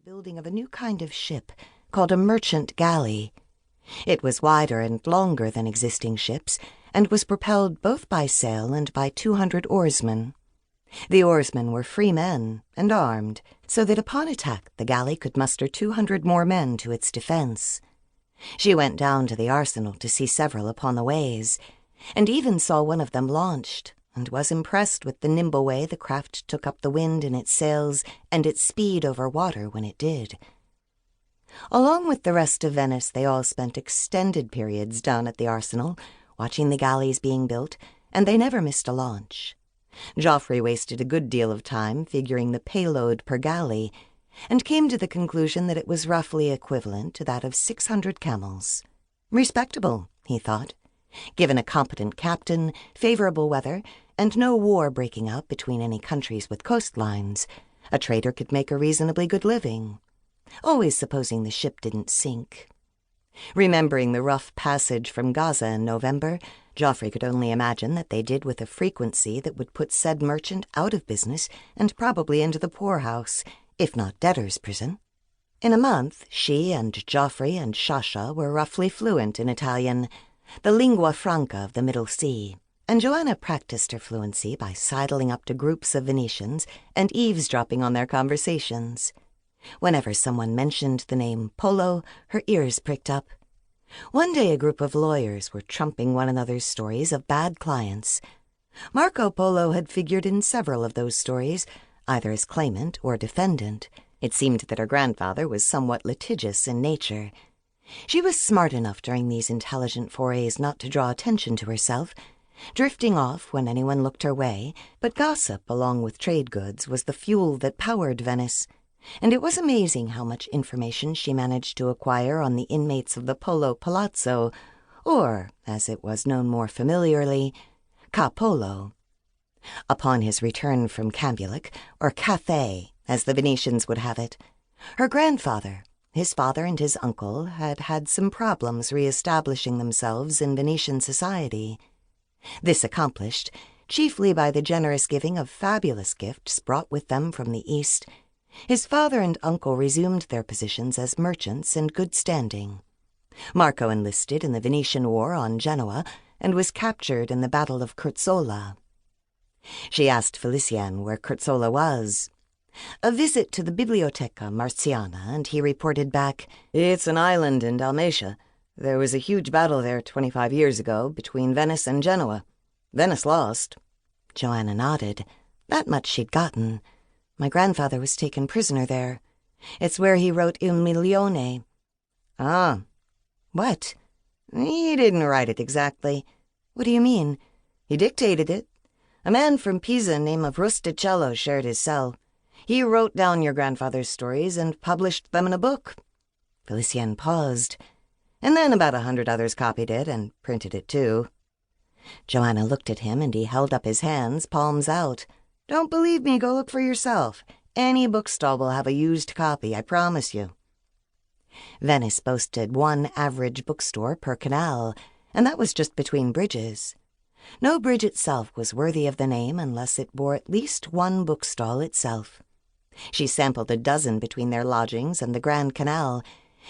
building of a new kind of ship called a merchant galley. It was wider and longer than existing ships, and was propelled both by sail and by 200 oarsmen. The oarsmen were free men and armed, so that upon attack the galley could muster 200 more men to its defense. She went down to the arsenal to see several upon the ways, and even saw one of them launched, and was impressed with the nimble way the craft took up the wind in its sails and its speed over water when it did. Along with the rest of Venice, they all spent extended periods down at the arsenal, watching the galleys being built, and they never missed a launch. Jaufre wasted a good deal of time figuring the payload per galley, and came to the conclusion that it was roughly equivalent to that of 600 camels. Respectable, he thought. Given a competent captain, favorable weather, and no war breaking out between any countries with coastlines, a trader could make a reasonably good living. Always supposing the ship didn't sink. Remembering the rough passage from Gaza in November, Jaufre could only imagine that they did with a frequency that would put said merchant out of business and probably into the poorhouse, if not debtor's prison. In a month, she and Joffre and Shasha were roughly fluent in Italian, the lingua franca of the Middle Sea, and Johanna practiced her fluency by sidling up to groups of Venetians and eavesdropping on their conversations. Whenever someone mentioned the name Polo, her ears pricked up. One day a group of lawyers were trumping one another's stories of bad clients. Marco Polo had figured in several of those stories, either as claimant or defendant. It seemed that her grandfather was somewhat litigious in nature. She was smart enough during these intelligent forays not to draw attention to herself, drifting off when anyone looked her way, but gossip along with trade goods was the fuel that powered Venice, and it was amazing how much information she managed to acquire on the inmates of the Polo Palazzo, or, as it was known more familiarly, Ca Polo. Upon his return from Cambaluc, or Cathay, as the Venetians would have it, her grandfather, his father and his uncle had had some problems re-establishing themselves in Venetian society. This accomplished, chiefly by the generous giving of fabulous gifts brought with them from the East, his father and uncle resumed their positions as merchants in good standing. Marco enlisted in the Venetian War on Genoa and was captured in the Battle of Curzola. She asked Felician where Curzola was. A visit to the Biblioteca Marciana, and he reported back, "It's an island in Dalmatia. There was a huge battle there 25 years ago between Venice and Genoa. Venice lost." Johanna nodded. That much she'd gotten. My grandfather was taken prisoner there. It's where he wrote Il Milione. Ah. What? He didn't write it exactly. What do you mean? He dictated it. A man from Pisa named Rusticello shared his cell. He wrote down your grandfather's stories and published them in a book. Felician paused. And then about 100 others copied it and printed it too. Johanna looked at him and he held up his hands, palms out. Don't believe me, go look for yourself. Any bookstall will have a used copy, I promise you. Venice boasted one average bookstore per canal, and that was just between bridges. No bridge itself was worthy of the name unless it bore at least one bookstall itself. She sampled a dozen between their lodgings and the Grand Canal,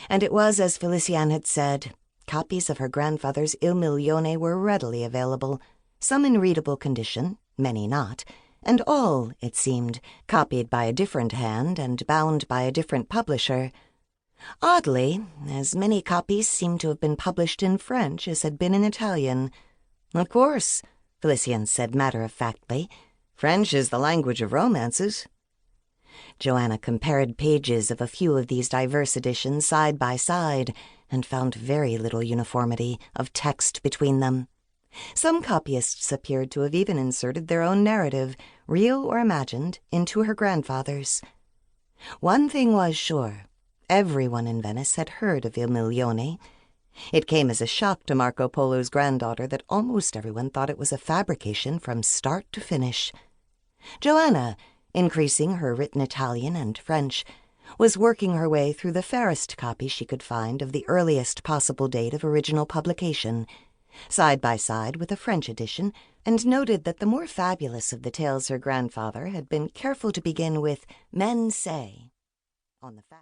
and it was as Felician had said. Copies of her grandfather's Il Milione were readily available, some in readable condition, many not, and all, it seemed, copied by a different hand and bound by a different publisher. Oddly, as many copies seemed to have been published in French as had been in Italian. Of course, Felician said matter-of-factly, French is the language of romances. Johanna compared pages of a few of these diverse editions side by side and found very little uniformity of text between them. Some copyists appeared to have even inserted their own narrative, real or imagined, into her grandfather's. One thing was sure. Everyone in Venice had heard of Il Milione. It came as a shock to Marco Polo's granddaughter that almost everyone thought it was a fabrication from start to finish. Johanna, increasing her written Italian and French, was working her way through the fairest copy she could find of the earliest possible date of original publication, side by side with a French edition, and noted that the more fabulous of the tales her grandfather had been careful to begin with "men say" on the fact.